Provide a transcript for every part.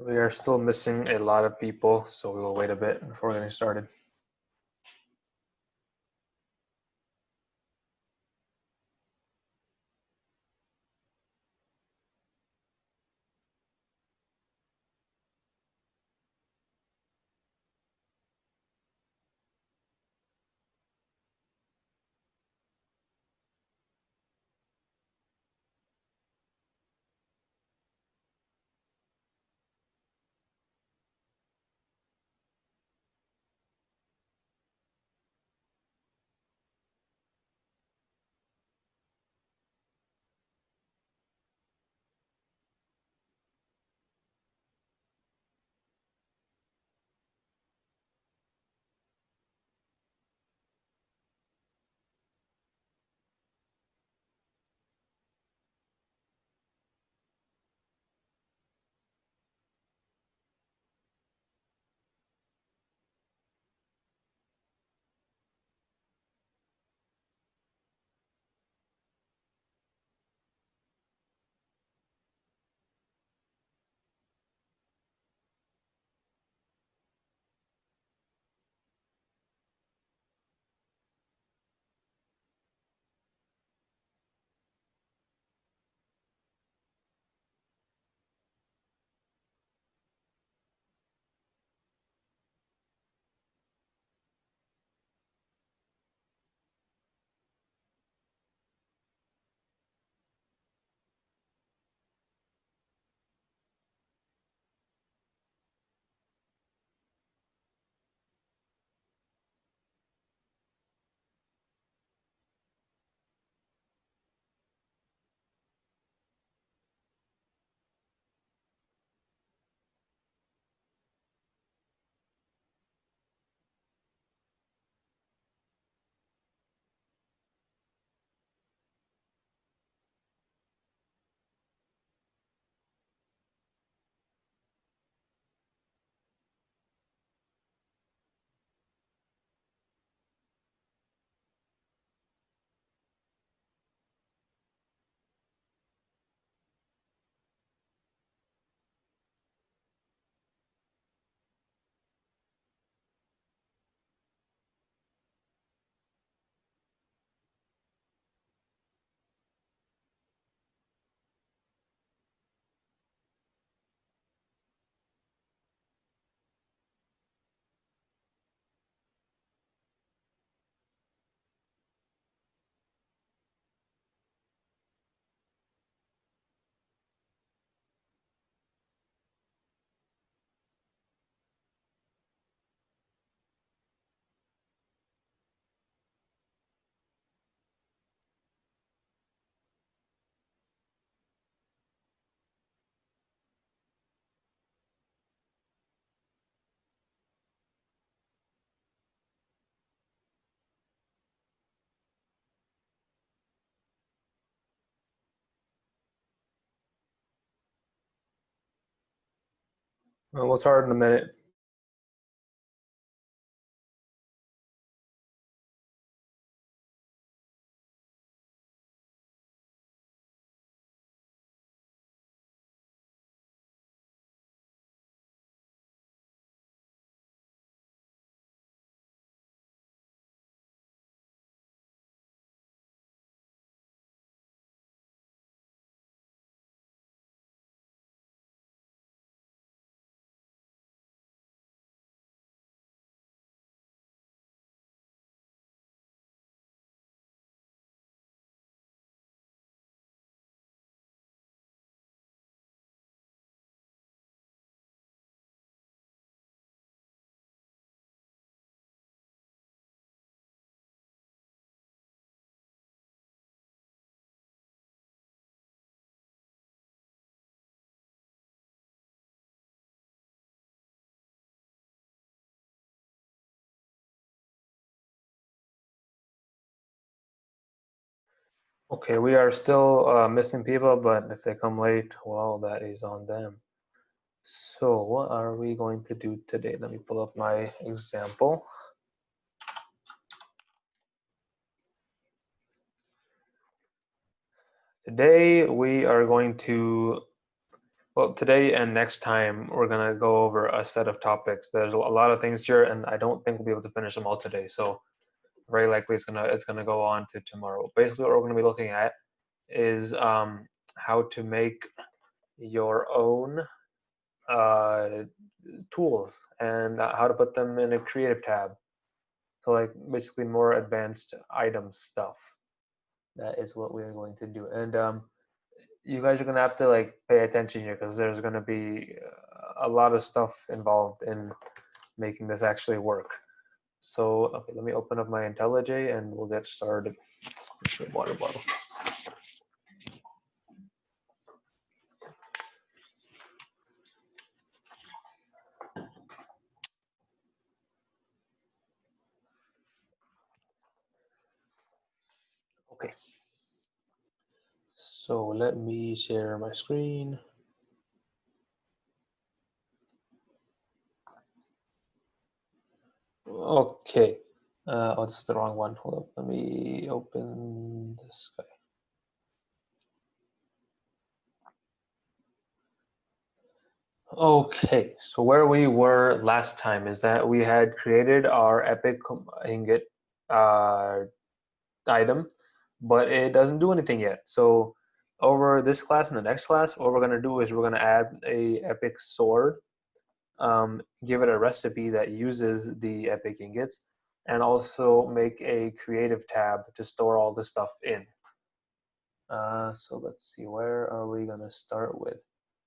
We are still missing a lot of people, so we will wait a bit before getting started. We'll start in a minute. Okay, we are still missing people, but if they come late, well, that is on them. So what are we going to do today? Let me pull up my example. Today we are going to, Well, today and next time, we're going to go over a set of topics. There's a lot of things here, and I don't think we'll be able to finish them all today. So very likely it's gonna go on to tomorrow. Basically, what we're going to be looking at is how to make your own tools and how to put them in a creative tab. So like basically more advanced item stuff. That is what we're going to do. And you guys are going to have to like pay attention here because there's going to be a lot of stuff involved in making this actually work. So okay, let me open up my IntelliJ and we'll get started. Water bottle. Okay. So let me share my screen. Okay. Oh, this is the wrong one. Hold up. Let me open this guy. Okay, so where we were last time is that we had created our epic ingot item, but it doesn't do anything yet. So over this class and the next class, what we're going to do is we're going to add a epic sword, give it a recipe that uses the epic ingots, and also make a creative tab to store all the stuff in. So let's see, where are we going to start with?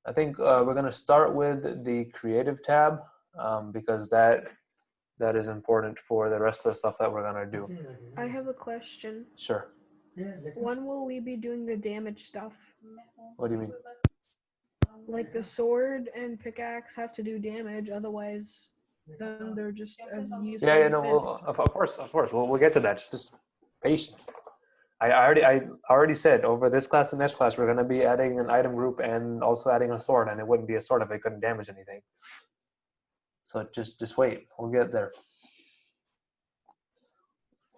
I think we're going to start with the creative tab because that is important for the rest of the stuff that we're going to do. I have a question. Sure. When will we be doing the damage stuff? What do you mean? Like the sword and pickaxe have to do damage, otherwise then they're just as useless Yeah, as no, a fist. well, of course. We'll get to that. Just patience. I already said over this class and next class we're going to be adding an item group and also adding a sword, and it wouldn't be a sword if it couldn't damage anything. So just wait. We'll get there.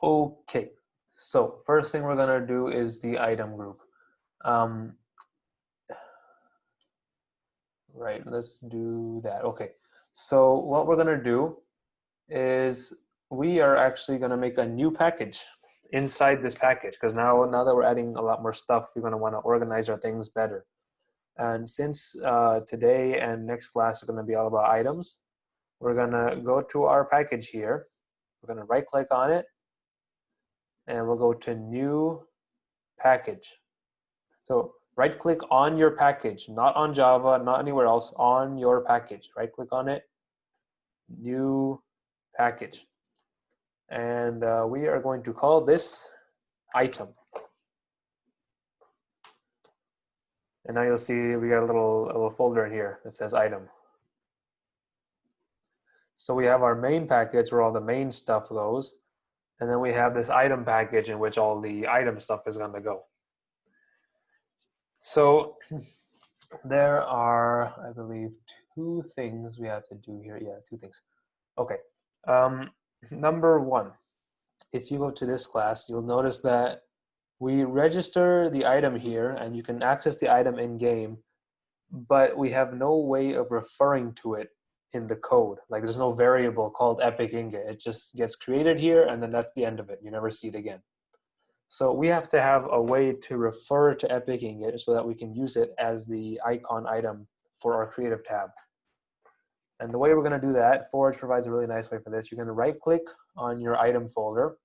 Okay. So first thing we're going to do is the item group. Right. Let's do that. Okay. So what we're going to do is we are actually going to make a new package inside this package because now that we're adding a lot more stuff, we're going to want to organize our things better. And since today and next class are going to be all about items, we're going to go to our package here. We're going to right click on it and we'll go to new package. So right click on your package, not on Java, not anywhere else, on your package. Right click on it, new package. And we are going to call this item. And now you'll see we got a little folder in here that says item. So we have our main package where all the main stuff goes. And then we have this item package in which all the item stuff is going to go. So there are, I believe, two things we have to do here. Yeah, two things. Okay. Number one, if you go to this class, you'll notice that we register the item here and you can access the item in game, but we have no way of referring to it in the code. Like there's no variable called epic ingot. It just gets created here and then that's the end of it. You never see it again. So we have to have a way to refer to epic ingot so that we can use it as the icon item for our creative tab. And the way we're going to do that, Forge provides a really nice way for this. You're going to right click on your item folder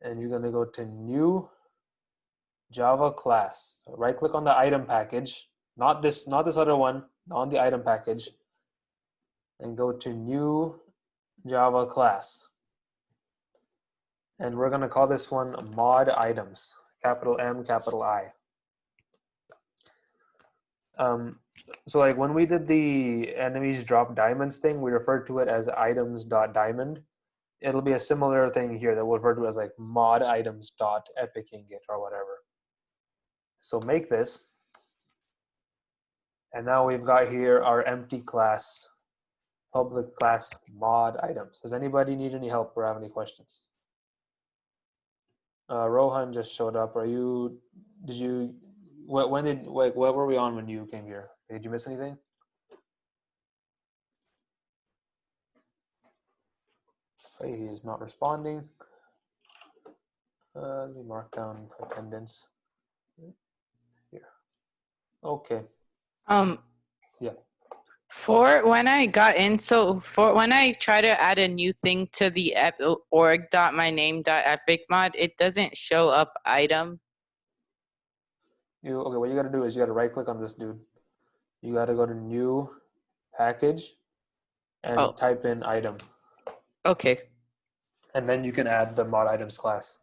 and you're going to go to new Java class. So right click on the item package, not this other one, on the item package, and go to new Java class. And we're going to call this one mod items, capital M, capital I. So like when we did the enemies drop diamonds thing, we referred to it as items.diamond. It'll be a similar thing here that we'll refer to as like mod items.epic ingot or whatever. So make this. And now we've got here our empty class, public class mod items. Does anybody need any help or have any questions? Rohan just showed up. Did you what were we on when you came here? Did you miss anything? Okay, he is not responding. Let me mark down attendance here. Okay. Yeah. For when I got in, so for when I try to add a new thing to the org.myname.epicmod, it doesn't show up item. Okay, what you gotta do is you gotta right click on this dude. You gotta go to new package and type in item. Okay. And then you can add the mod items class.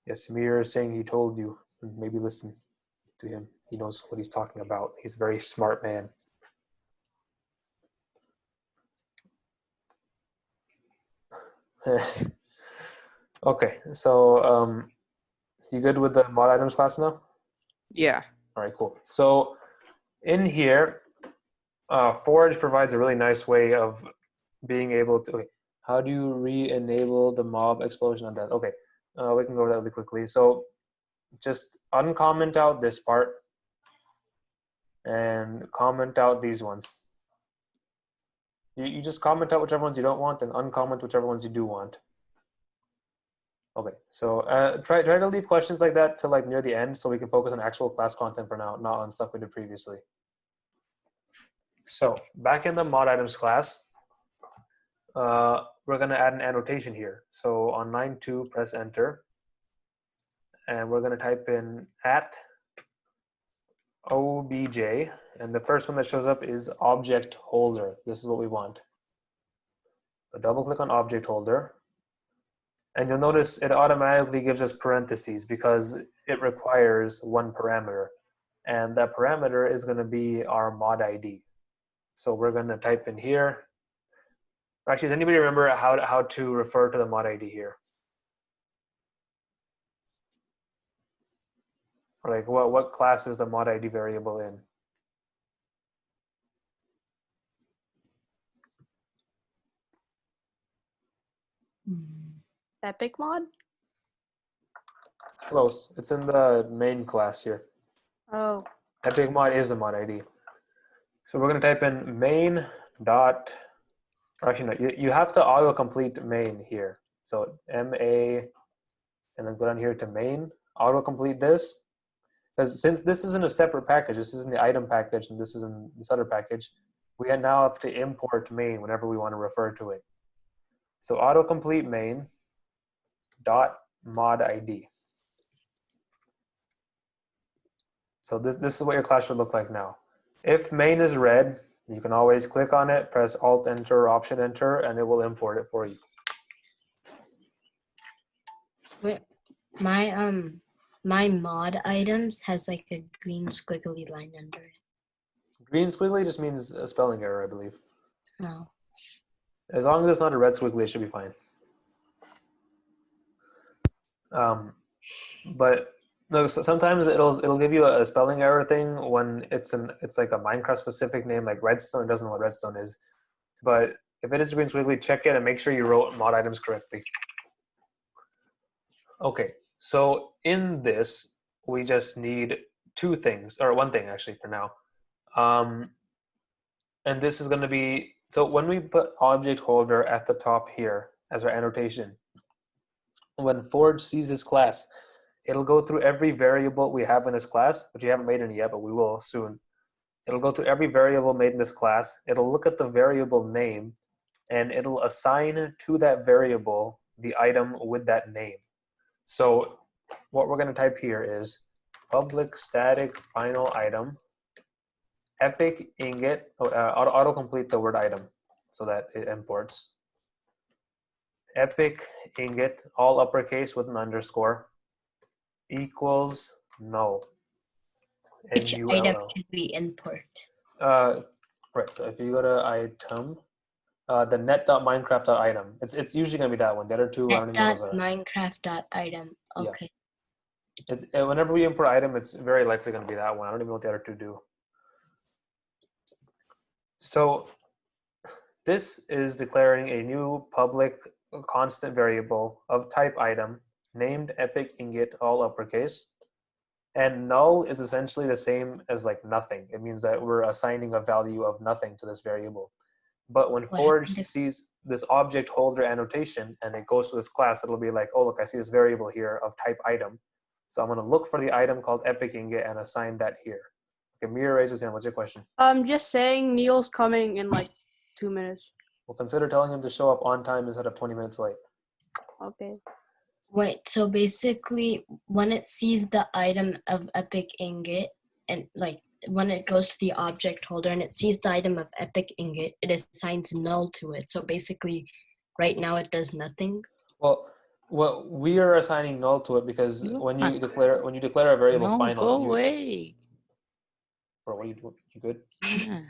Yes, Samir is saying he told you. Maybe listen to him. He knows what he's talking about. He's a very smart man. Okay, so you good with the mod items class now? Yeah. All right, cool. So in here, Forge provides a really nice way of being able to, okay, how do you re-enable the mob explosion on that? Okay, we can go over that really quickly. So just uncomment out this part and comment out these ones. You just comment out whichever ones you don't want and uncomment whichever ones you do want. Okay, so try to leave questions like that to like near the end so we can focus on actual class content for now, not on stuff we did previously. So back in the mod items class, we're gonna add an annotation here. So on line 2, press enter. And we're gonna type in @obj, and the first one that shows up is object holder. This is what we want. So double click on object holder. And you'll notice it automatically gives us parentheses because it requires one parameter. And that parameter is gonna be our mod ID. So we're gonna type in here. Actually, does anybody remember how to refer to the mod ID here? Or like what class is the mod ID variable in? Epic mod? Close. It's in the main class here. Oh. Epic mod is the mod ID. So we're going to type in main dot, or actually no, you have to autocomplete main here. So MA, and then go down here to main, autocomplete this. Because since this isn't a separate package, this is in the item package and this is in this other package, we now have to import main whenever we want to refer to it. So autocomplete main dot mod ID. So this is what your class should look like now. If main is red, you can always click on it, press Alt Enter or Option Enter, and it will import it for you. Wait, my mod items has like a green squiggly line under it. Green squiggly just means a spelling error, I believe. No. As long as it's not a red squiggly, it should be fine. But no, sometimes it'll give you a spelling error thing when it's like a Minecraft specific name like redstone. It doesn't know what redstone is. But if it is green squiggly, check it and make sure you wrote mod items correctly. Okay, so in this we just need two things, or one thing actually for now. And this is going to be, so when we put object holder at the top here as our annotation, when Forge sees this class, it'll go through every variable we have in this class, which you haven't made any yet, but we will soon. It'll go through every variable made in this class. It'll look at the variable name, and it'll assign to that variable the item with that name. So what we're going to type here is public static final item, epic ingot, autocomplete the word item so that it imports. Epic ingot, all uppercase with an underscore, equals null. Which item should we import? Right, so if you go to item, the net.minecraft.item, it's usually going to be that one. The other two, I don't even know those are. Minecraft.item, okay. Yeah. Whenever we import item, it's very likely going to be that one. I don't even know what the other two do. So this is declaring a new public constant variable of type item named epic ingot, all uppercase. And null is essentially the same as like nothing. It means that we're assigning a value of nothing to this variable. But when What Forge happened if- sees this object holder annotation and it goes to this class, it'll be like, oh, look, I see this variable here of type item. So I'm going to look for the item called epic ingot and assign that here. Okay, Mira raises his hand. What's your question? Just saying Neil's coming in like 2 minutes. Well, consider telling him to show up on time instead of 20 minutes late. Okay. Wait, so basically, when it sees the item of epic ingot, and like when it goes to the object holder and it sees the item of epic ingot, it assigns null to it. So basically, right now it does nothing. Well, we are assigning null to it because You when are you declare a variable No, final, go away. Bro, what are you doing? You good? Yeah.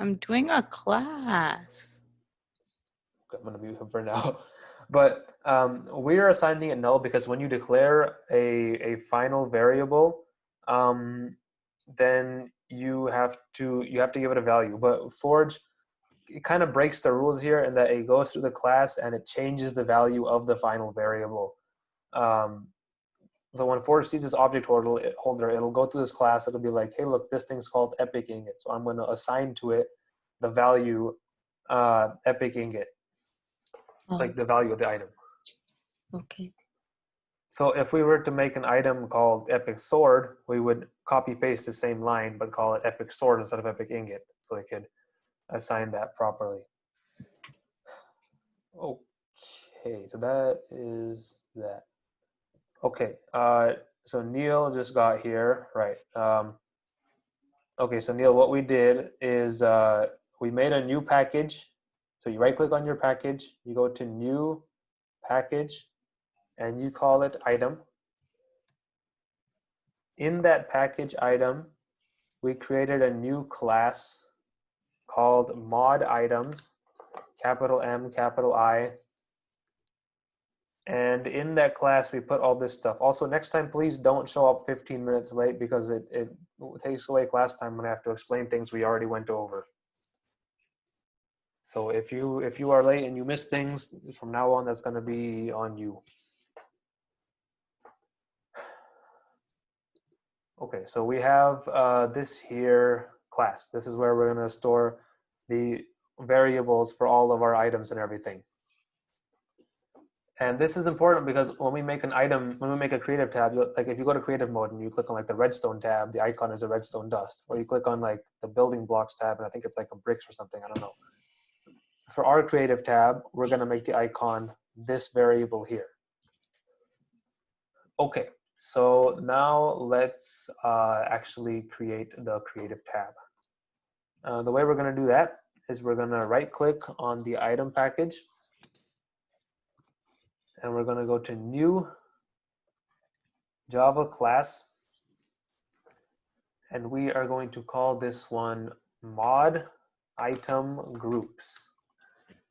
I'm doing a class. Okay, I'm gonna mute him for now. But we are assigning it null because when you declare a final variable, then you have to give it a value. But Forge, it kind of breaks the rules here in that it goes through the class and it changes the value of the final variable. So when Forge sees this object holder, it'll go through this class. It'll be like, hey, look, this thing's called epic ingot. So I'm going to assign to it the value epic ingot, Oh, like the value of the item. okay. So if we were to make an item called epic sword, we would copy paste the same line, but call it epic sword instead of epic ingot. So we could assign that properly. Okay, so that is that. Okay, so Neil just got here, right? Okay, so Neil, what we did is we made a new package. So you right-click on your package, you go to New Package, and you call it Item. In that package item, we created a new class called Mod Items, capital M, capital I. And in that class, we put all this stuff. Also, next time, please don't show up 15 minutes late because it takes away class time when I have to explain things we already went over. So if you are late and you miss things, from now on, that's going to be on you. Okay, so we have this here class. This is where we're going to store the variables for all of our items and everything. And this is important because when we make an item, when we make a creative tab, like if you go to creative mode and you click on like the redstone tab, the icon is a redstone dust. Or you click on like the building blocks tab, and I think it's like a bricks or something, I don't know. For our creative tab, we're gonna make the icon this variable here. Okay, so now let's actually create the creative tab. The way we're gonna do that is we're gonna right click on the item package, and we're going to go to New Java Class, and we are going to call this one Mod Item Groups.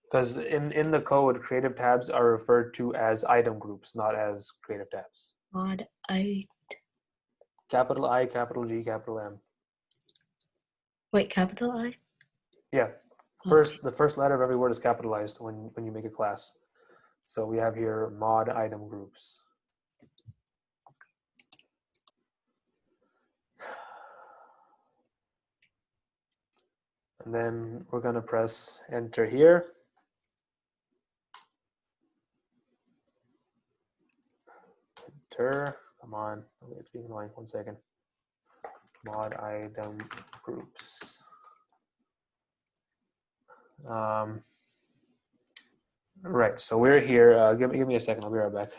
Because in the code, creative tabs are referred to as item groups, not as creative tabs. Mod I. Capital I, capital G, capital M. Wait, capital I? Yeah. The first letter of every word is capitalized when you make a class. So we have here mod item groups. And then we're going to press enter here. Enter. Come on. It's being annoying. 1 second. Mod item groups. Right. So we're here. Give me a second. I'll be right back.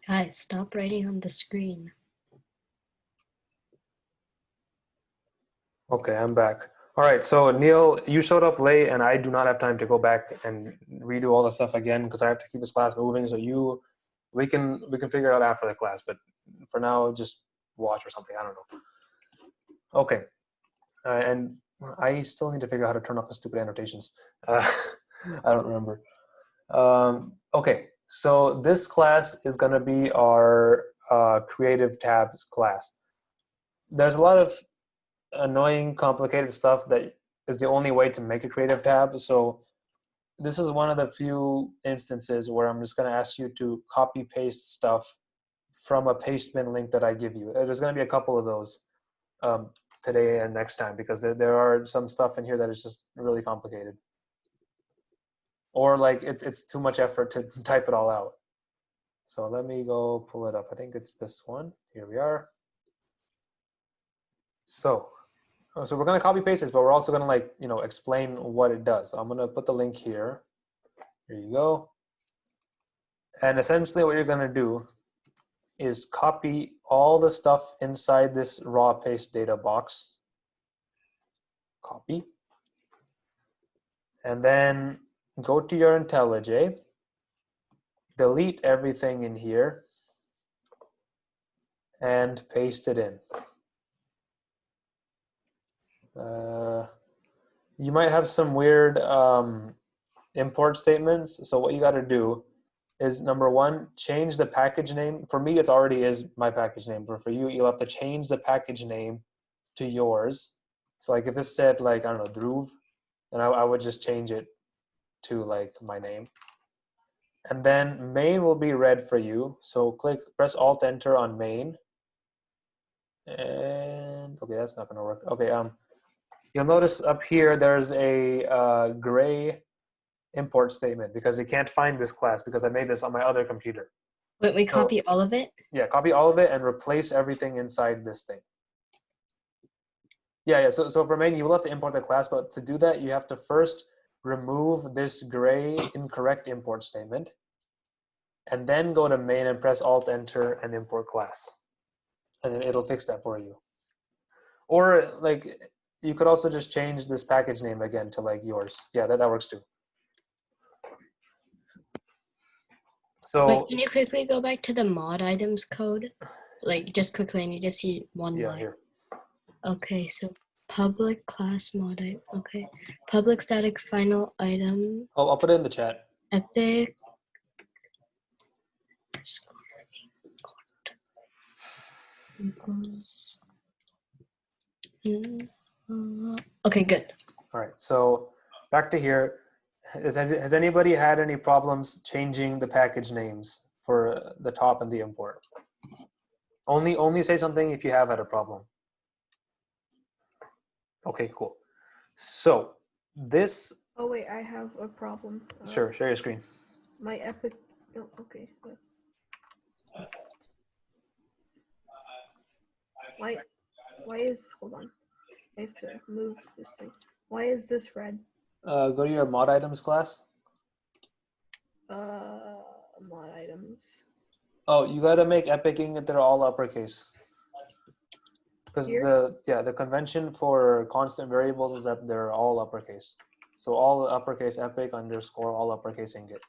Guys, stop writing on the screen. Okay, I'm back. All right, so Neil, you showed up late, and I do not have time to go back and redo all the stuff again because I have to keep this class moving. So we can figure it out after the class, but for now, just watch or something. I don't know. Okay, and I still need to figure out how to turn off the stupid annotations. I don't remember. Okay, so this class is going to be our creative tabs class. There's a lot of annoying, complicated stuff that is the only way to make a creative tab. So this is one of the few instances where I'm just going to ask you to copy paste stuff from a paste bin link that I give you. There's going to be a couple of those today and next time because there are some stuff in here that is just really complicated. Or like it's too much effort to type it all out. So let me go pull it up. I think it's this one. Here we are. So we're going to copy paste this, but we're also going to explain what it does. So I'm going to put the link here. Here you go. And essentially what you're going to do is copy all the stuff inside this raw paste data box. Copy. And then go to your IntelliJ. Delete everything in here and paste it in. You might have some weird import statements. So what you got to do is, number one, change the package name. For me, it already is my package name, but for you, you'll have to change the package name to yours. So like if this said like, I don't know, Dhruv, then I would just change it to like my name. And then main will be red for you. So press Alt Enter on main. And okay, that's not gonna work. Okay, you'll notice up here there's a gray import statement because it can't find this class because I made this on my other computer. Wait, we copy all of it? Yeah, copy all of it and replace everything inside this thing. Yeah. So for main, you will have to import the class, but to do that, you have to first remove this gray incorrect import statement, and then go to main and press Alt Enter and import class, and then it'll fix that for you. Or like you could also just change this package name again to like yours. Yeah, that works too. So Wait, can you quickly go back to the mod items code? Like just quickly, I need to see one line. here. Okay, so public class mod item. Okay, public static final item. I'll put it in the chat. Epic. Equals. Okay, good. All right, so back to here. Has anybody had any problems changing the package names for the top and the import? Only say something if you have had a problem. Okay, cool. So this. Oh wait, I have a problem. Sure, share your screen. My Epic. Oh, okay. Why is, hold on. I have to move this thing. Why is this red? Go to your mod items class. Mod items. Oh, you gotta make Epic Ingot they're all uppercase. Because Here? the convention for constant variables is that they're all uppercase. So all uppercase Epic underscore all uppercase Ingot.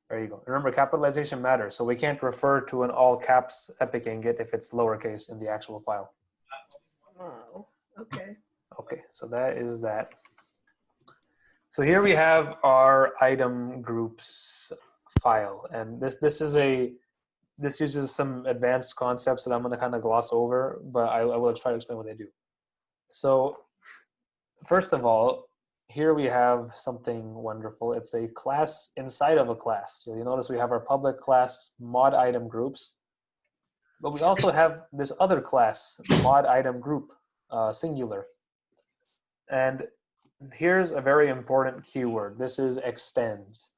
There you go. Remember, capitalization matters. So we can't refer to an all caps Epic Ingot if it's lowercase in the actual file. Oh, okay. Okay, so that is that. So here we have our item groups file, and this uses some advanced concepts that I'm going to kind of gloss over, but I will try to explain what they do. So first of all, here we have something wonderful. It's a class inside of a class. So you notice we have our public class mod item groups, but we also have this other class mod item group, singular. And here's a very important keyword. This is extends.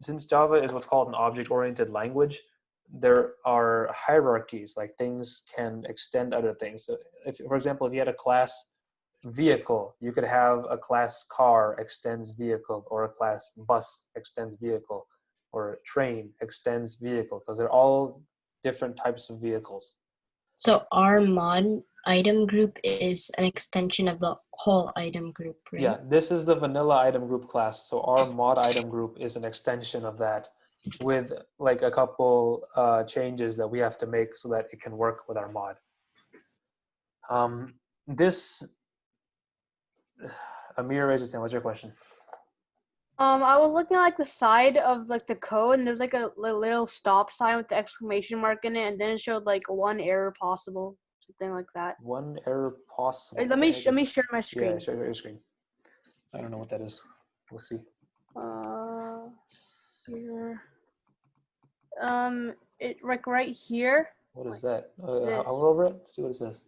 Since Java is what's called an object-oriented language, there are hierarchies, like things can extend other things. So if, for example, if you had a class vehicle, you could have a class car extends vehicle, or a class bus extends vehicle. or train extends vehicle because they're all different types of vehicles. So our mod item group is an extension of the whole item group, right? Yeah, this is the vanilla item group class. So our mod item group is an extension of that with like a couple changes that we have to make so that it can work with our mod. This, Amir raises his hand. What's your question? I was looking at like the side of like the code, and there's like a little stop sign with the exclamation mark in it, and then it showed like one error possible, something like that. One error possible. Let me share my screen. Yeah, show your screen. I don't know what that is. We'll see. Here. It like right here. What is that? This. Hover over it. See what it says.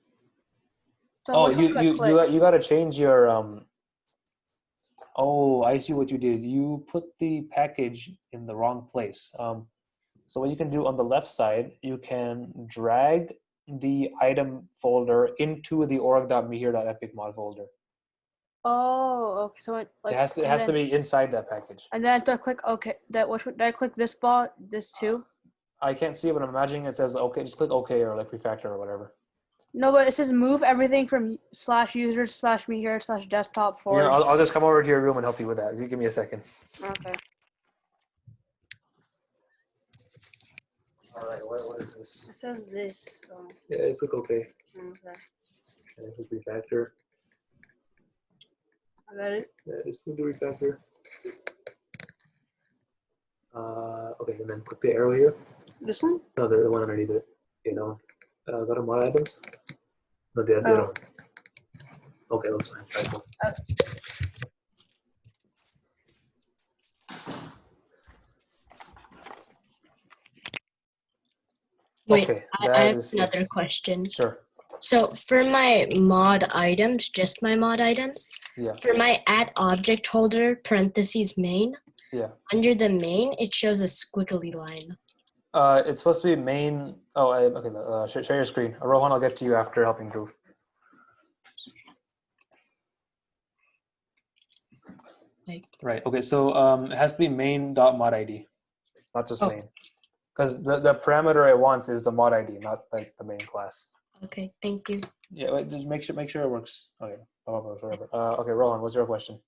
So Oh, which one do I click? you got to change your Oh, I see what you did. You put the package in the wrong place. So what you can do on the left side, you can drag the item folder into the org.mihir.epic mod folder. Oh, okay. So it like It has to be inside that package. And then I click OK. Did I click this spot? This too? I can't see it, but I'm imagining it says okay. Just click OK or like refactor or whatever. No, but it says move everything from /users/mihir/desktop forward. Here, I'll just come over to your room and help you with that. You give me a second. Okay. All right. What is this? It says this. So. Yeah, just click OK. Okay. And click refactor. I got it. Yeah, just do refactor. Okay, and then click the arrow here. This one? No, the one underneath it. You know, go to mod items. No, the other one. Okay, that's fine. Right, cool. Wait, Okay, I have another question. Sure. So for my mod items, just my mod items, Yeah. for my add object holder parentheses main, Yeah. under the main, it shows a squiggly line. It's supposed to be main. Oh, okay. Share your screen. Rohan, I'll get to you after helping prove. Right. Okay. So it has to be main.mod ID, not just main, because the parameter it wants is the mod ID, not like the main class. Okay. Thank you. Yeah. Wait, just make sure it works. Okay. Whatever. Okay, Rohan, what's your question?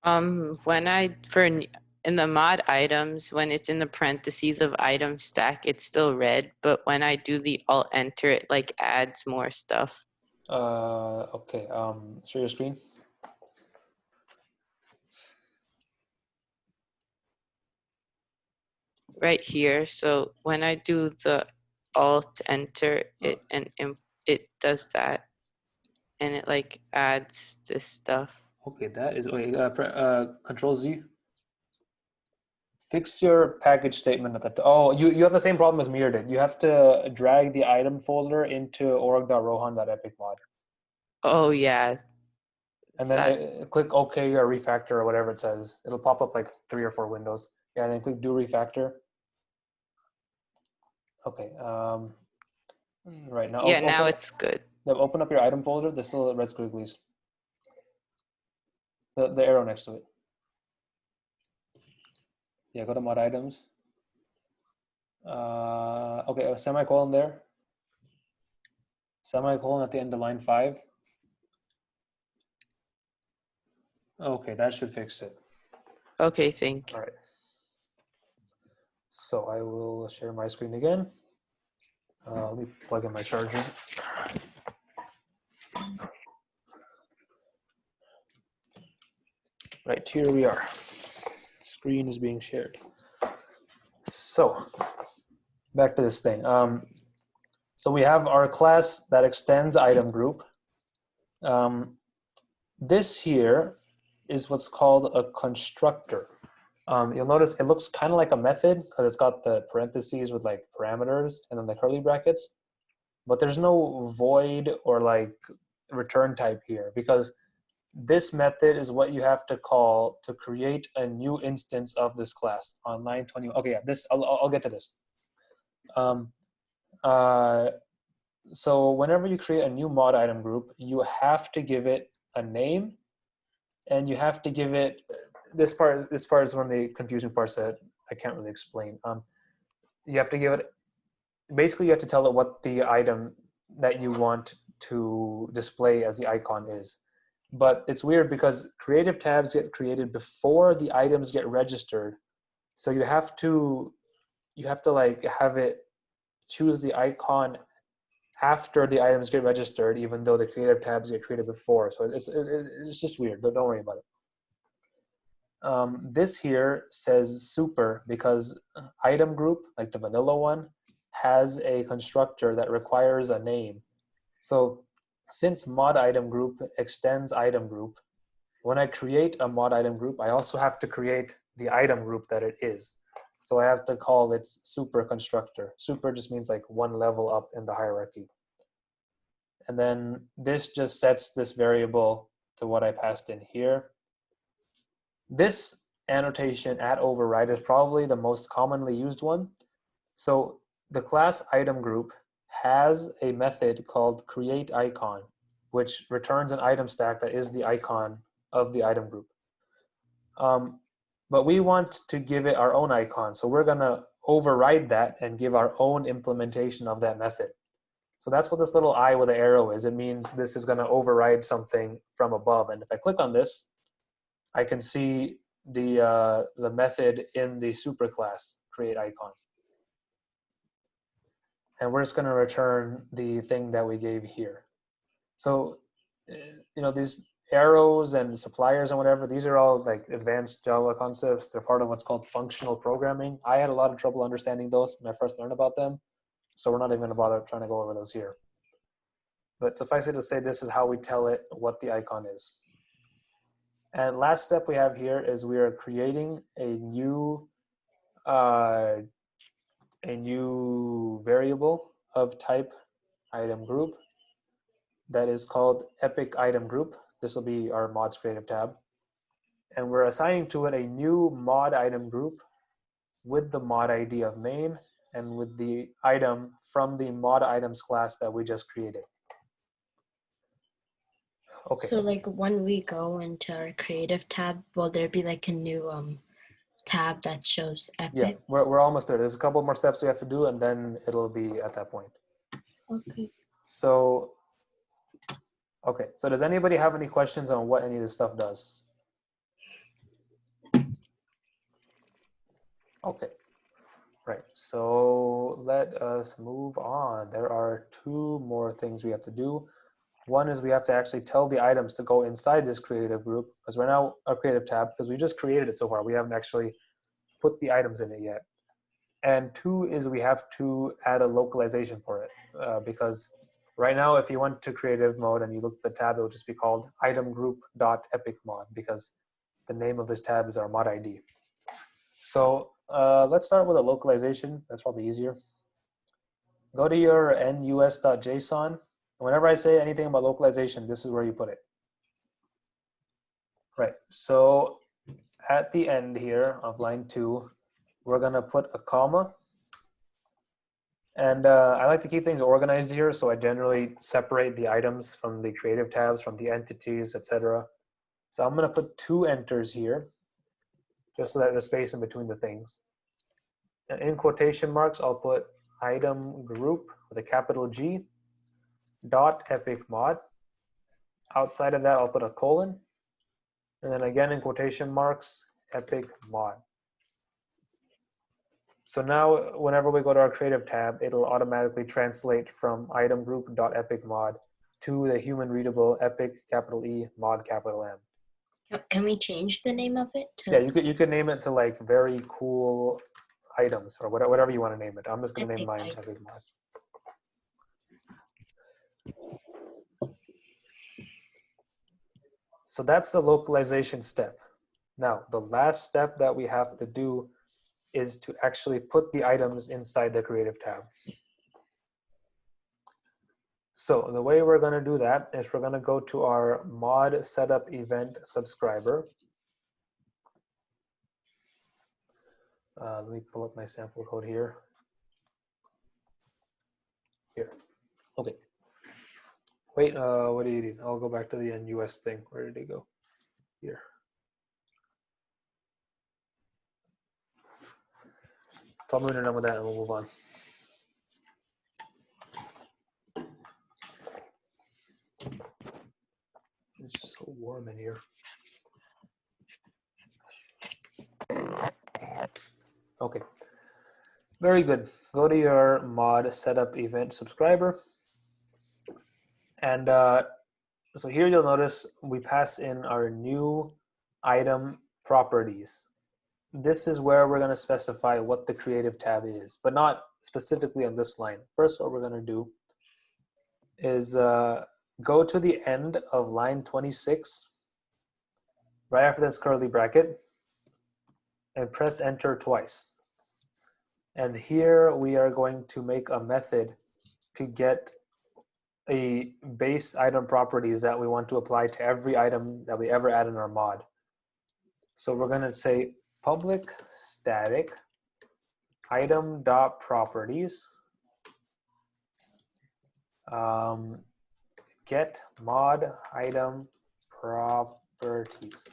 When in the mod items, when it's in the parentheses of item stack, it's still red, but when I do the alt enter, it like adds more stuff. Okay. Share your screen. Right here. So when I do the alt enter, it does that, and it like adds this stuff. Okay, that is Control Z. Fix your package statement at the top. Oh, you have the same problem as Mir did. You have to drag the item folder into org.rohan.epicmod. Oh yeah. And then click OK or refactor or whatever it says. It'll pop up like 3 or 4 windows. Yeah, and then click do refactor. Okay. Right now. Yeah, now it's good. Open up your item folder. There's still red squigglies. The arrow next to it. Yeah, go to mod items. Okay, a semicolon there. Semicolon at the end of line 5. Okay, that should fix it. Okay, thank you. All right. So I will share my screen again. Let me plug in my charger. Right, here we are. Screen is being shared. So back to this thing. So we have our class that extends item group. This here is what's called a constructor. You'll notice it looks kind of like a method because it's got the parentheses with like parameters and then the curly brackets, but there's no void or like return type here because this method is what you have to call to create a new instance of this class on line 21. Okay, yeah, this I'll get to this. So whenever you create a new mod item group, you have to give it a name and you have to give it this part is one of the confusing parts that I can't really explain. You have to give it, basically you have to tell it what the item that you want to display as the icon is. But it's weird because creative tabs get created before the items get registered. So you have to like have it choose the icon after the items get registered, even though the creative tabs get created before. So it's just weird, but don't worry about it. This here says super because item group, like the vanilla one, has a constructor that requires a name. So since mod item group extends item group, when I create a mod item group, I also have to create the item group that it is. So I have to call its super constructor. Super just means like one level up in the hierarchy. And then this just sets this variable to what I passed in here. This annotation at override is probably the most commonly used one. So the class item group has a method called create icon, which returns an item stack that is the icon of the item group. But we want to give it our own icon. So we're gonna override that and give our own implementation of that method. So that's what this little eye with the arrow is. It means this is gonna override something from above. And if I click on this, I can see the method in the superclass create icon. And we're just gonna return the thing that we gave here. So, these arrows and suppliers and whatever, these are all like advanced Java concepts. They're part of what's called functional programming. I had a lot of trouble understanding those when I first learned about them. So we're not even gonna bother trying to go over those here. But suffice it to say, this is how we tell it what the icon is. And last step we have here is we are creating a new variable of type item group that is called epic item group. This will be our mods creative tab. And we're assigning to it a new mod item group with the mod ID of main and with the item from the mod items class that we just created. Okay. So like when we go into our creative tab, will there be like a new tab that shows Epic? Yeah, we're almost there. There's a couple more steps we have to do and then it'll be at that point. Okay. So, okay. So does anybody have any questions on what any of this stuff does? Okay. Right, so let us move on. There are two more things we have to do. One is we have to actually tell the items to go inside this creative group, because right now our creative tab, because we just created it so far, we haven't actually put the items in it yet. And two is we have to add a localization for it, because right now if you went to creative mode and you look at the tab, it will just be called itemgroup.epicmod, because the name of this tab is our mod ID. So let's start with a localization. That's probably easier. Go to your nus.json. Whenever I say anything about localization, this is where you put it. Right, so at the end here of line 2, we're gonna put a comma. And I like to keep things organized here, so I generally separate the items from the creative tabs, from the entities, etc. So I'm gonna put 2 enters here, just so that there's space in between the things. And in quotation marks, I'll put item group with a capital G dot epic mod. Outside of that, I'll put a colon. And then again in quotation marks, epic mod. So now whenever we go to our creative tab, it'll automatically translate from item group dot epic mod to the human readable epic capital E mod capital M. Can we change the name of it? Yeah, you could name it to like very cool items or whatever you want to name it. I'm just gonna name mine epic mod. So that's the localization step. Now, the last step that we have to do is to actually put the items inside the creative tab. So the way we're gonna do that is we're gonna go to our mod setup event subscriber. Let me pull up my sample code here. Here, okay. Wait, what do you need? I'll go back to the NUS thing. Where did it go? Here. Tell me when you're done with that and we'll move on. It's so warm in here. Okay. Very good. Go to your mod setup event subscriber. And so here you'll notice we pass in our new item properties. This is where we're going to specify what the creative tab is, but not specifically on this line. First, what we're going to do is go to the end of line 26, right after this curly bracket, and press enter twice. And here we are going to make a method to get a base item properties that we want to apply to every item that we ever add in our mod. So we're going to say public static item dot properties get mod item properties.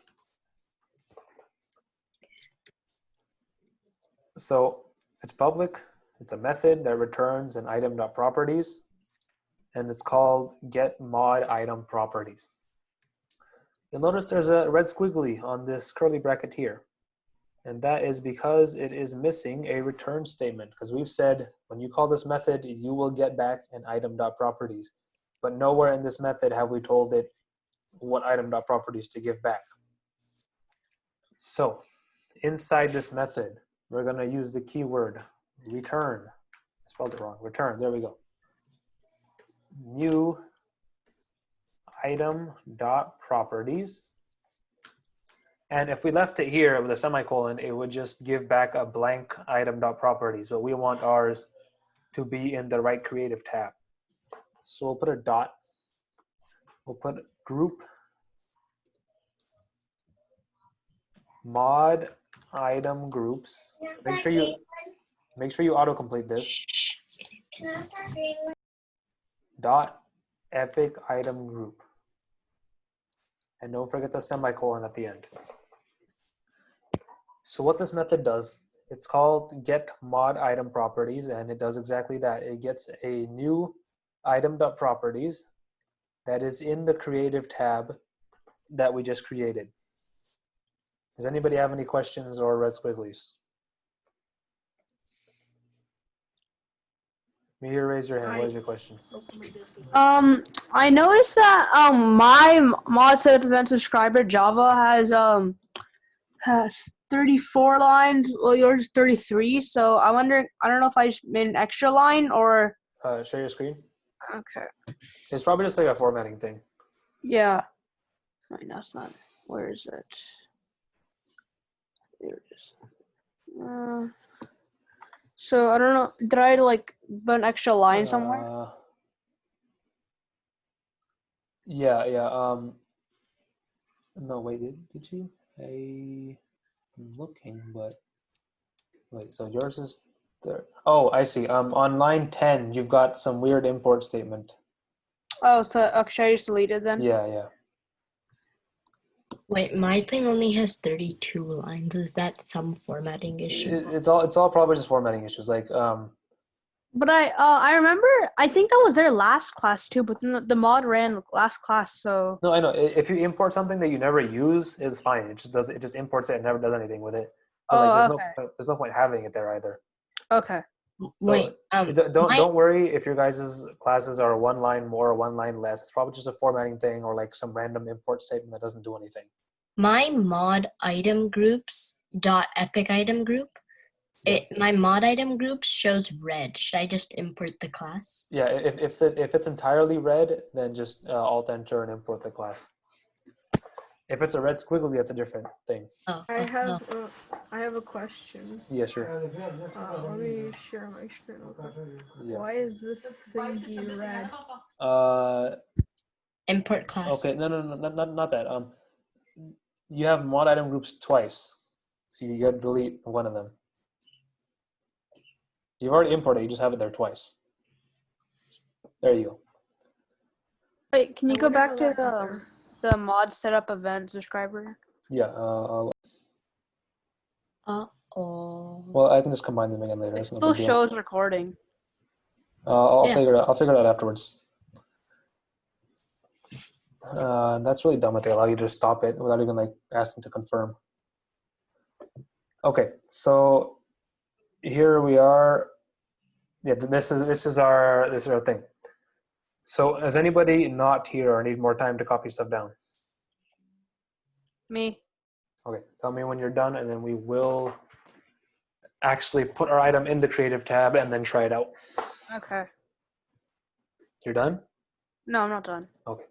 So it's public, it's a method that returns an item dot properties, and it's called get mod item properties. You'll notice there's a red squiggly on this curly bracket here. And that is because it is missing a return statement, because we've said when you call this method, you will get back an item dot properties. But nowhere in this method have we told it what item dot properties to give back. So inside this method, we're going to use the keyword return. I spelled it wrong. Return. There we go. New item dot properties. And if we left it here with a semicolon, it would just give back a blank item dot properties. But we want ours to be in the right creative tab. So we'll put a dot. We'll put group mod item groups. Make sure you autocomplete this. Dot epic item group. And don't forget the semicolon at the end. So what this method does, it's called get mod item properties, and it does exactly that. It gets a new item dot properties that is in the creative tab that we just created. Does anybody have any questions or red squigglies? Mihir, raise your hand. What is your question? I noticed that my mod setup event subscriber Java has 34 lines. Well, yours is 33. So I wonder. I don't know if I just made an extra line or. Share your screen. Okay. It's probably just like a formatting thing. Yeah. Wait, no, it's not. Where is it? There it is. So I don't know. Did I like put an extra line somewhere? Yeah. No, wait. Did you? I'm looking, but wait. So yours is there. Oh, I see. On line 10, you've got some weird import statement. Oh, so should I just delete it then? Yeah. Wait, my thing only has 32 lines. Is that some formatting issue? It's all probably just formatting issues. Like But I remember. I think that was their last class too. But then the mod ran last class, so. No, I know. If you import something that you never use, it's fine. It just imports it and never does anything with it. But there's no point having it there either. Okay. Wait, Don't worry if your guys' classes are one line more or one line less. It's probably just a formatting thing or like some random import statement that doesn't do anything. my mod item groups dot epic item group. My mod item groups shows red. Should I just import the class? Yeah, if it's entirely red, then just alt enter and import the class. If it's a red squiggly, that's a different thing. Oh, I no. have a question. Yeah, sure. Let me share my screen real quick. Yeah. Why is this thingy red? Import class. Okay, no, not that. You have mod item groups twice, so you got to delete one of them. You've already imported. You just have it there twice. There you go. Wait, can you I go wonder back how to that's there. the mod setup event subscriber? Yeah. Oh. Well, I can just combine them again later. It It's no still big deal. shows recording. I'll Yeah. figure it out. I'll figure it out afterwards. That's really dumb that they allow you to stop it without even like asking to confirm. Okay, so here we are. Yeah, this is our thing. So is anybody not here or need more time to copy stuff down? Me. Okay, tell me when you're done, and then we will actually put our item in the creative tab and then try it out. Okay. You're done? No, I'm not done. Okay.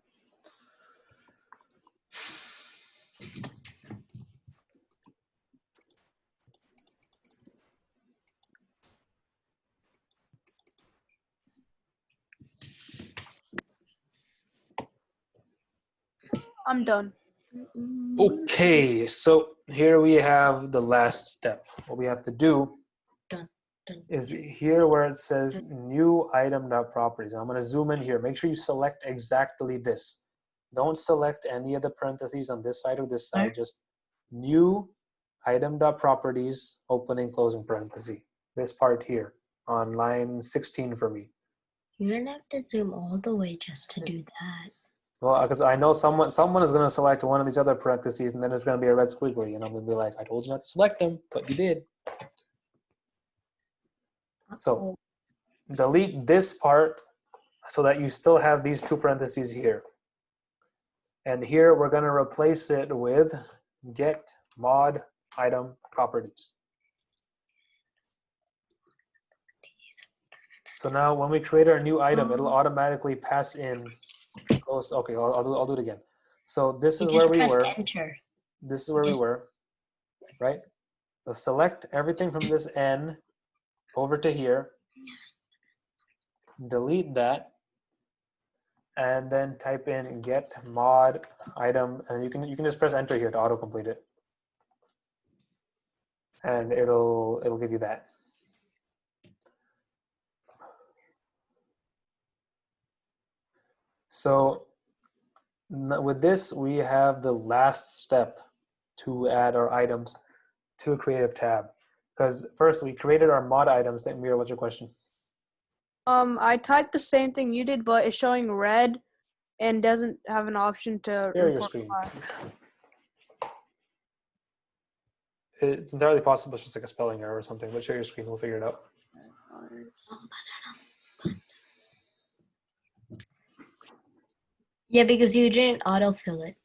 I'm done. Okay, so here we have the last step. What we have to do Dun, dun. is here where it says new item.properties. I'm going to zoom in here. Make sure you select exactly this. Don't select any of the parentheses on this side or this side. Just new item.properties, opening, closing parenthesis. This part here on line 16 for me. You don't have to zoom all the way just to do that. Well, because I know someone is going to select one of these other parentheses, and then it's going to be a red squiggly, and I'm going to be like, I told you not to select them, but you did. So delete this part so that you still have these two parentheses here. And here we're going to replace it with get mod item properties. So now when we create our new item, it'll automatically pass in. Okay, I'll do it again. So this is where we were. Enter. This is where we were, right? So select everything from this N over to here. Delete that, and then type in get mod item, and you can just press enter here to autocomplete it, and it'll give you that. So with this, we have the last step to add our items to a creative tab. Because first we created our mod items. Mira, what's your question? I typed the same thing you did, but it's showing red and doesn't have an option to Share your report screen. flag. It's entirely possible it's just like a spelling error or something, but share your screen, we'll figure it out. Yeah, because you didn't autofill it.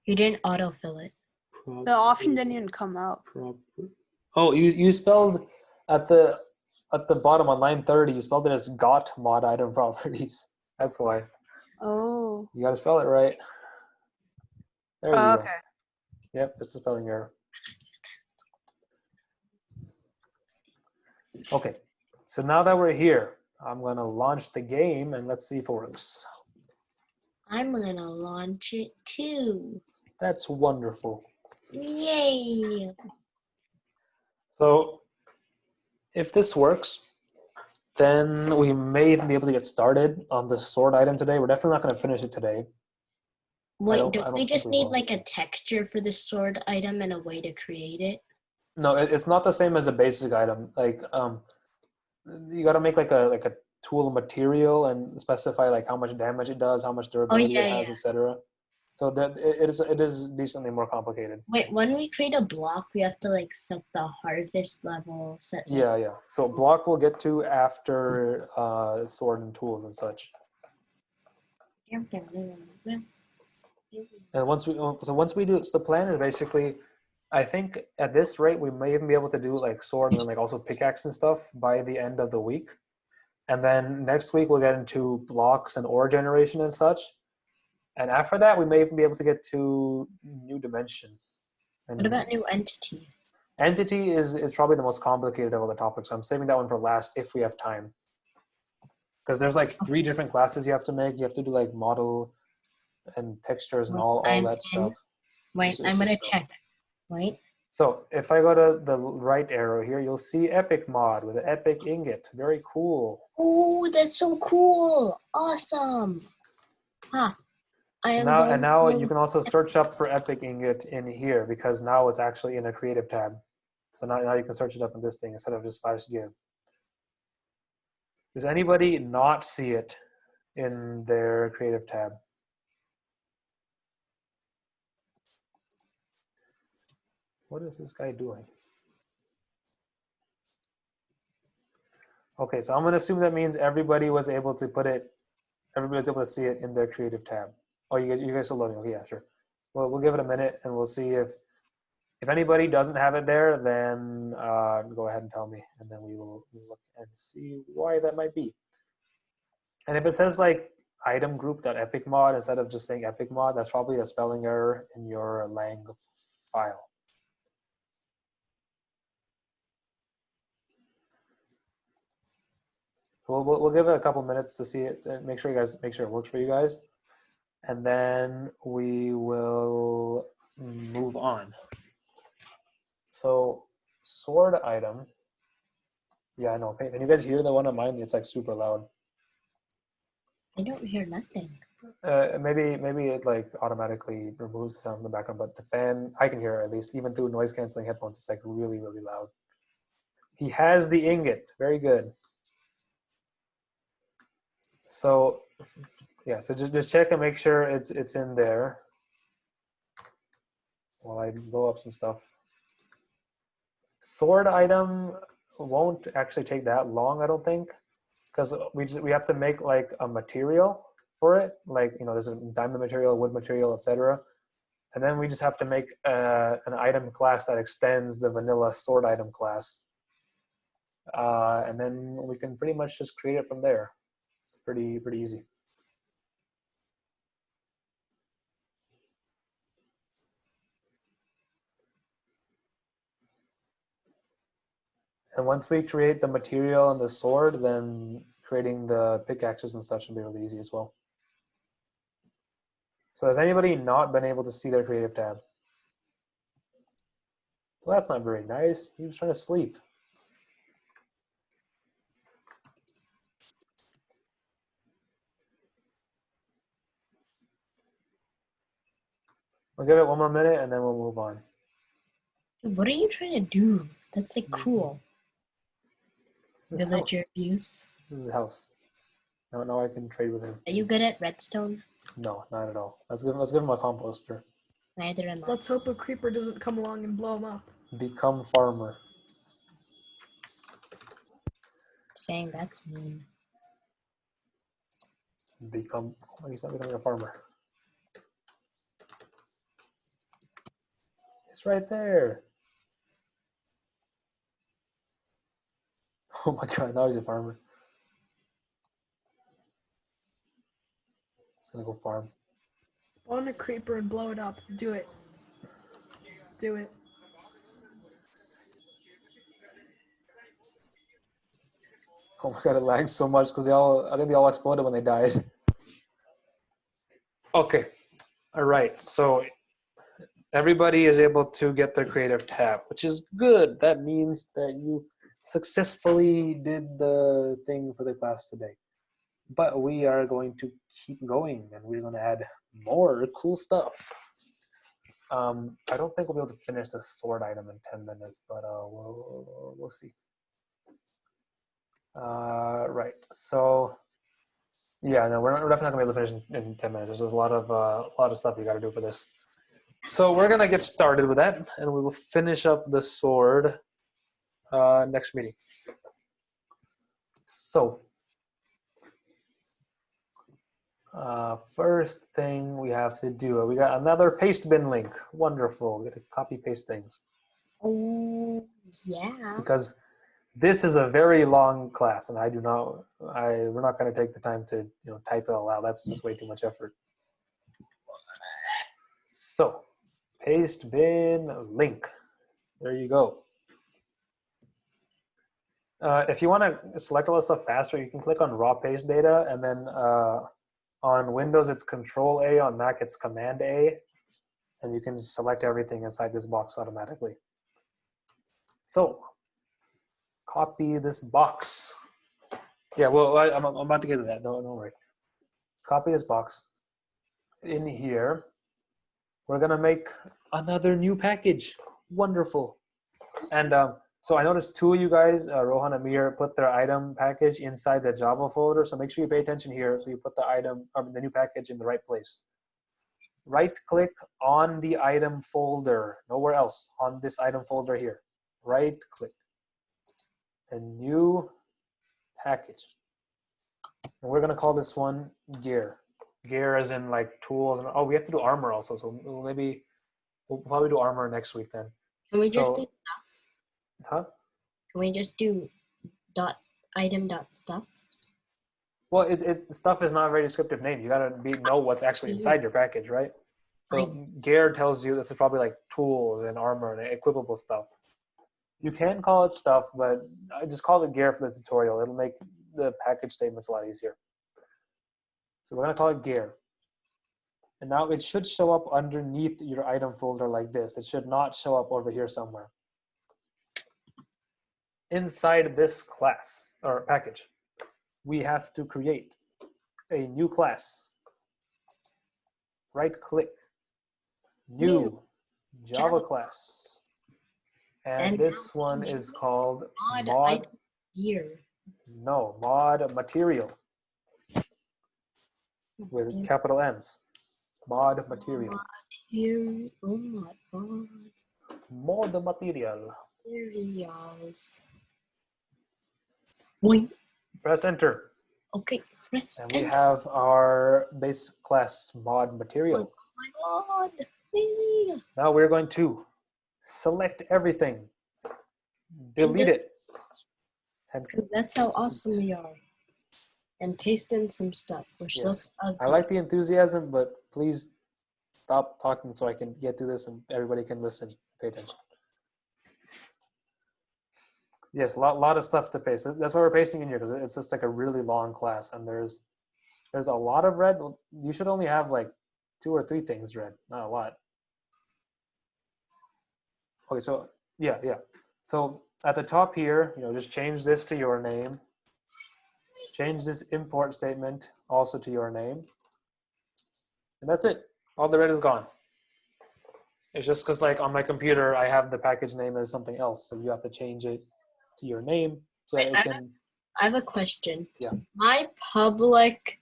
You didn't autofill it. The option didn't even come out. Oh, you spelled at the bottom on line 30, you spelled it as got mod item properties. That's why. Oh. You gotta spell it right. There you go. Okay. Yep, it's a spelling error. Okay, so now that we're here, I'm gonna launch the game and let's see if it works. I'm gonna launch it too. That's wonderful. Yay! So if this works, then we may even be able to get started on the sword item today. We're definitely not gonna finish it today. Wait, don't don't we think just we need will. like a texture for the sword item and a way to create it? No, it's not the same as a basic item. Like you got to make like a tool material and specify like how much damage it does, how much durability yeah, it has, etc. So that it is decently more complicated. Wait, when we create a block, we have to like set the harvest level. Set. Like, Yeah. So block we'll get to after sword and tools and such. And once we do, so the plan is basically, I think at this rate we may even be able to do like sword and then like also pickaxe and stuff by the end of the week. And then next week we'll get into blocks and ore generation and such. And after that we may even be able to get to new dimension. And What about new entity? entity is probably the most complicated of all the topics. So I'm saving that one for last if we have time. Because there's like 3 different classes you have to make. You have to do like model and textures and all that stuff. Wait, I'm gonna check. Wait. So if I go to the right arrow here, you'll see epic mod with an epic ingot. Very cool. Oh, that's so cool! Awesome. Huh. Now you can also search up for epic ingot in here because now it's actually in a creative tab. So now you can search it up in this thing instead of just /give. Does anybody not see it in their creative tab? What is this guy doing? Okay, so I'm going to assume that means everybody was able to see it in their creative tab. Oh, you guys are loading. Okay, yeah, sure. Well, we'll give it a minute and we'll see if anybody doesn't have it there, then go ahead and tell me, and then we will look and see why that might be. And if it says like item group.epicmod instead of just saying epicmod, that's probably a spelling error in your lang file. We'll give it a couple minutes to see it, and make sure it works for you guys, and then we will move on. So sword item. Yeah, I know. Can you guys hear the one on mine? It's like super loud. I don't hear nothing. Maybe it like automatically removes the sound from the background, but the fan, I can hear it at least, even through noise canceling headphones. It's like really, really loud. He has the ingot. Very good. So yeah, so just check and make sure it's in there while I blow up some stuff. Sword item won't actually take that long, I don't think, because we have to make like a material for it, like, you know, there's a diamond material, wood material, etc. And then we just have to make an item class that extends the vanilla sword item class, and then we can pretty much just create it from there. It's pretty easy. And once we create the material and the sword, then creating the pickaxes and such will be really easy as well. So has anybody not been able to see their creative tab? Well, that's not very nice. He was trying to sleep. We'll give it one more minute and then we'll move on. What are you trying to do? That's like cruel. This is his Villager house. abuse. This is his house. Now I can trade with him. Are you good at redstone? No, not at all. Let's give him a composter. Neither am I. Let's hope a creeper doesn't come along and blow him up. Become farmer. Dang, that's mean. He's not becoming a farmer. It's right there. Oh my god, now he's a farmer. He's gonna go farm. Spawn a creeper and blow it up. Do it. Do it. Oh my god, it lagged so much because I think they all exploded when they died. Okay, all right, so everybody is able to get their creative tab, which is good. That means that you successfully did the thing for the class today. But we are going to keep going and we're going to add more cool stuff. I don't think we'll be able to finish the sword item in 10 minutes, but we'll see. Right, so yeah, no, we're definitely not gonna be able to finish in 10 minutes. There's a lot of stuff you got to do for this. So we're gonna get started with that, and we will finish up the sword next meeting. So first thing we have to do, we got another paste bin link. Wonderful. We get to copy paste things. Oh, yeah. Because this is a very long class, and we're not going to take the time to type it all out. That's just way too much effort. So, paste bin link. There you go. If you want to select all this stuff faster, you can click on raw paste data, and then on Windows it's Control A, on Mac it's Command A, and you can select everything inside this box automatically. So, copy this box. Yeah, well, I'm about to get to that. Don't worry. Copy this box. In here, we're gonna make another new package. Wonderful. And so I noticed two of you guys, Rohan and Amir, put their item package inside the Java folder. So make sure you pay attention here. So you put the item, the new package in the right place. Right click on the item folder, nowhere else, on this item folder here. Right click. A new package. And we're gonna call this one gear. Gear as in like tools. And oh, we have to do armor also. So maybe we'll probably do armor next week then. Can we just So- do stuff? Huh? Can we just do dot item dot stuff? Well, stuff is not a very descriptive name. You gotta know what's actually inside your package, right? So gear tells you this is probably like tools and armor and equipable stuff. You can call it stuff, but I just call it gear for the tutorial. It'll make the package statements a lot easier. So we're gonna call it gear. And now it should show up underneath your item folder like this. It should not show up over here somewhere. Inside this class or package, we have to create a new class. Right click, new Java class. And And this one is called Mod mod, item gear. no, mod material with capital M's. Mod material. Here, oh my god. Mod material. Materials. Wait. Press enter. Okay. Press And we enter. have our base class mod material. Oh my god. Me. Now we're going to select everything, delete it, and Because that's how awesome we are. And paste in some stuff, which Yes. looks ugly. I like the enthusiasm, but please stop talking so I can get through this and everybody can listen, pay attention. Yes, a lot of stuff to paste. That's why we're pasting in here, because it's just like a really long class, and there's a lot of red. You should only have like 2 or 3 things red, not a lot. Okay, so yeah. So at the top here, just change this to your name. Change this import statement also to your name. And that's it. All the red is gone. It's just because like on my computer, I have the package name as something else. So you have to change it to your name so that Wait, it can, I have a question. Yeah. My public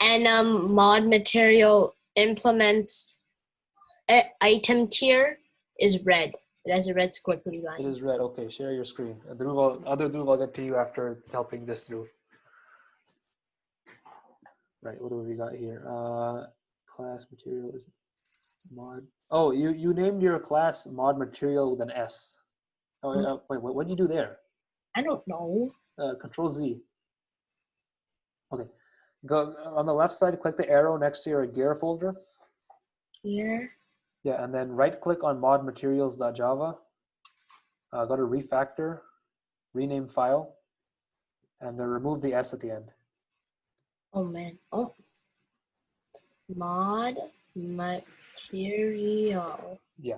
enum mod material implements item tier is red. It has a red squiggly it line. is red. Okay, share your screen. Dhruv, other Dhruv, I'll get to you after helping this Dhruv. Right, what do we got here? Class material is mod. Oh, you named your class mod material with an S. Oh, wait, what did you do there? I don't know. Control Z. Okay, go on the left side, click the arrow next to your gear folder. Here. Yeah, and then right click on modmaterials.java. Go to refactor, rename file, and then remove the S at the end. Oh man. Oh. Mod material. Yeah,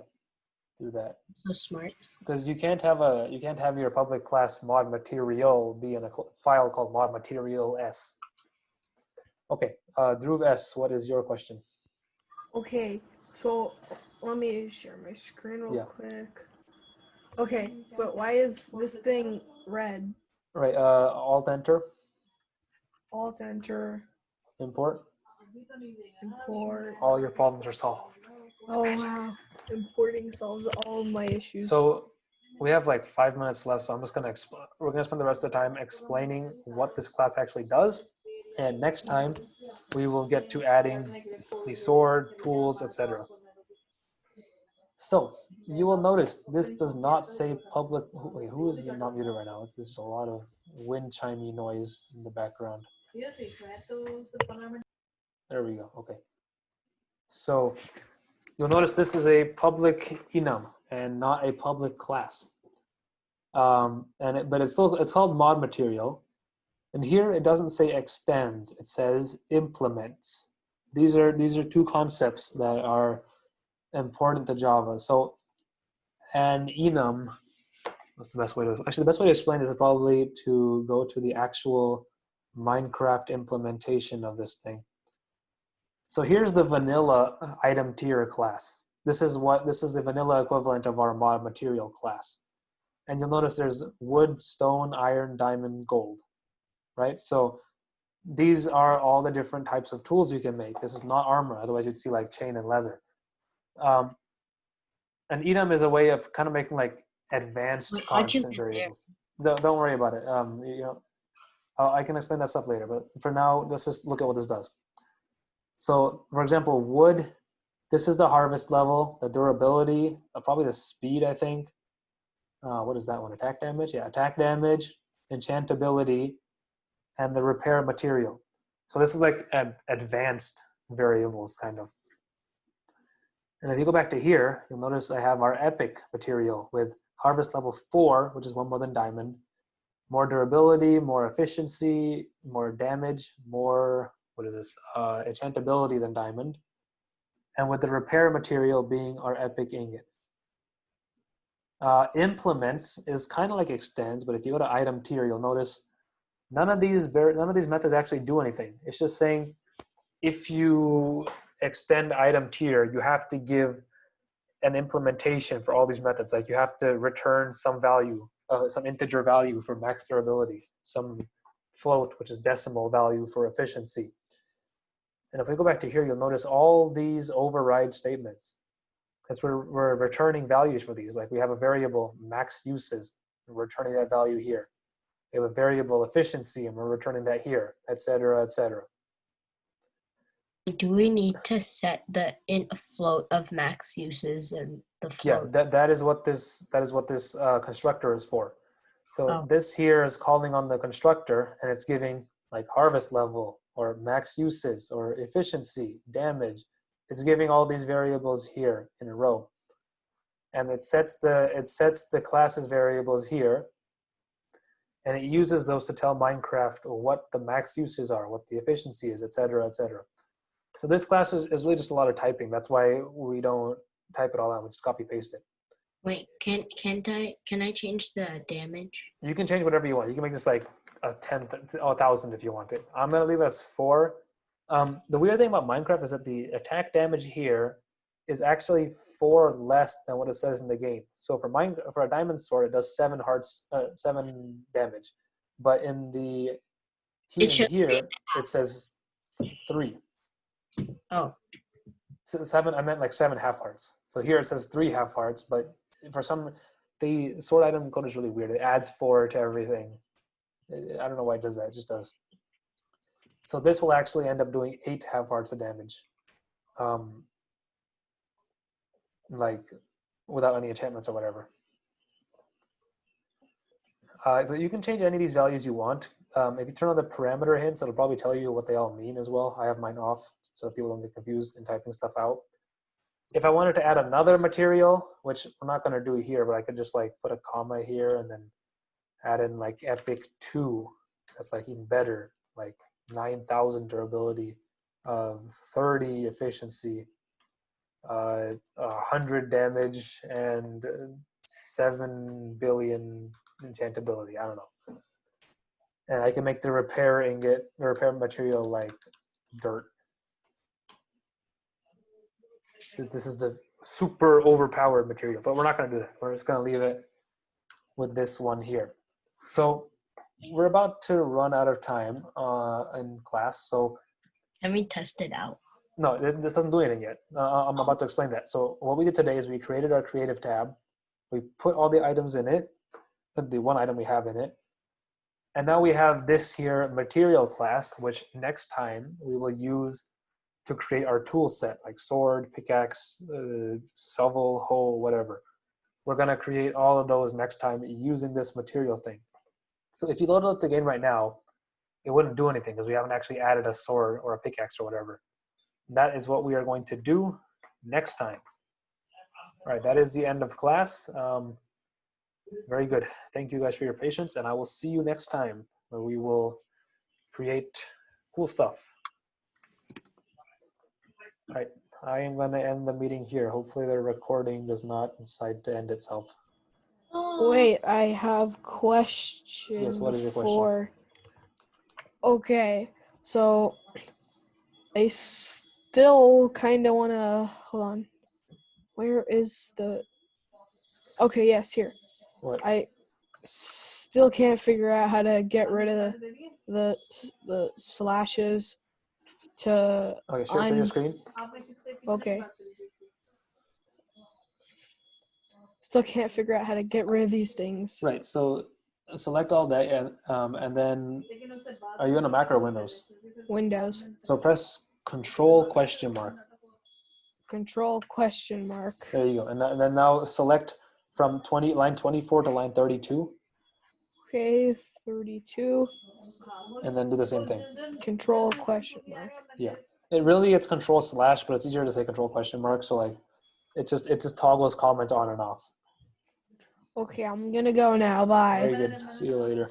do that. So smart. Because you can't have your public class mod material be in a file called mod material s. Okay, Dhruv S, what is your question? Okay, so let me share my screen real Yeah. quick. Okay, so why is this thing red? Right, Alt Enter, Alt enter, import. import. All your problems are solved. Oh wow, importing solves all of my issues. So we have like 5 minutes left, so I'm just gonna we're gonna spend the rest of the time explaining what this class actually does, and next time we will get to adding the sword, tools, etc. So you will notice this does not say public. Wait, who is not muted right now? There's a lot of wind chimey noise in the background. There we go. Okay. So you'll notice this is a public enum and not a public class. But it's called mod material. And here it doesn't say extends, it says implements. These are 2 concepts that are important to Java. So an enum, what's the best way to, actually the best way to explain this is probably to go to the actual Minecraft implementation of this thing. So here's the vanilla item tier class. This is the vanilla equivalent of our mod material class. And you'll notice there's wood, stone, iron, diamond, gold, right? So these are all the different types of tools you can make. This is not armor, otherwise you'd see like chain and leather. An item is a way of kind of making like advanced Wait, how'd you constant get there? variables. Don't worry about it. I can explain that stuff later, but for now, let's just look at what this does. So, for example, wood, this is the harvest level, the durability, probably the speed, I think. What is that one? Attack damage? Yeah, attack damage, enchantability, and the repair material. So this is like advanced variables, kind of. And if you go back to here, you'll notice I have our epic material with harvest level 4, which is one more than diamond, more durability, more efficiency, more damage, more, what is this, enchantability than diamond, and with the repair material being our epic ingot. Implements is kind of like extends, but if you go to item tier, you'll notice none of these methods actually do anything. It's just saying if you extend item tier, you have to give an implementation for all these methods. Like you have to return some value, some integer value for max durability, some float, which is decimal value for efficiency. And if we go back to here, you'll notice all these override statements. Because we're returning values for these. Like we have a variable max uses, and we're returning that value here. We have a variable efficiency, and we're returning that here, et cetera, et cetera. Do we need to set the int float of max uses and the float? Yeah, that is what this constructor is for. So Oh. this here is calling on the constructor, and it's giving like harvest level or max uses or efficiency, damage. It's giving all these variables here in a row, and it sets the classes variables here, and it uses those to tell Minecraft what the max uses are, what the efficiency is, et cetera, et cetera. So this class is really just a lot of typing. That's why we don't type it all out. We just copy paste it. Wait, can I change the damage? You can change whatever you want. You can make this like a 1,000 if you want it. I'm gonna leave it as 4. The weird thing about Minecraft is that the attack damage here is actually 4 less than what it says in the game. So for a diamond sword, it does 7 damage, but in the here it says 3. Oh, So 7, I meant like 7 half hearts. So here it says 3 half hearts, but for the sword item code is really weird. It adds 4 to everything. I don't know why it does that. It just does. So this will actually end up doing 8 half hearts of damage, like without any enchantments or whatever. So you can change any of these values you want. If you turn on the parameter hints, it'll probably tell you what they all mean as well. I have mine off so that people don't get confused in typing stuff out. If I wanted to add another material, which we're not going to do here, but I could just like put a comma here and then add in like epic 2. That's like even better, like 9,000 durability, 30 efficiency, 100 damage, and 7 billion enchantability. I don't know. And I can make the repair material like dirt. This is the super overpowered material, but we're not going to do that. We're just going to leave it with this one here. So we're about to run out of time in class. So can we test it out? no, this doesn't do anything yet. I'm about to explain that. So what we did today is we created our creative tab. We put all the items in it, the one item we have in it. And now we have this here material class, which next time we will use to create our tool set, like sword, pickaxe, shovel, hoe, whatever. We're gonna create all of those next time using this material thing. So if you load up the game right now, it wouldn't do anything because we haven't actually added a sword or a pickaxe or whatever. That is what we are going to do next time. All right, that is the end of class. Very good. Thank you guys for your patience, and I will see you next time where we will create cool stuff. All right, I am going to end the meeting here. Hopefully the recording does not decide to end itself. Wait, I have question. Yes, what is your question? Okay, so I still kind of want to, hold on. Where is the, okay, yes, here. What? I Still can't figure out how to get rid of the slashes to Okay, share your un- screen. okay. Still can't figure out how to get rid of these things. Right. So select all that, and then are you on a Mac or Windows? Windows. So press Control question mark. Control question mark. There you go. And then now select from line 24 to line 32, Okay, 32. and then do the same thing. Control question mark. Yeah. It really is Control slash, but it's easier to say Control question mark. So like, it just toggles comments on and off. Okay, I'm gonna go now. Bye. Very good. See you later.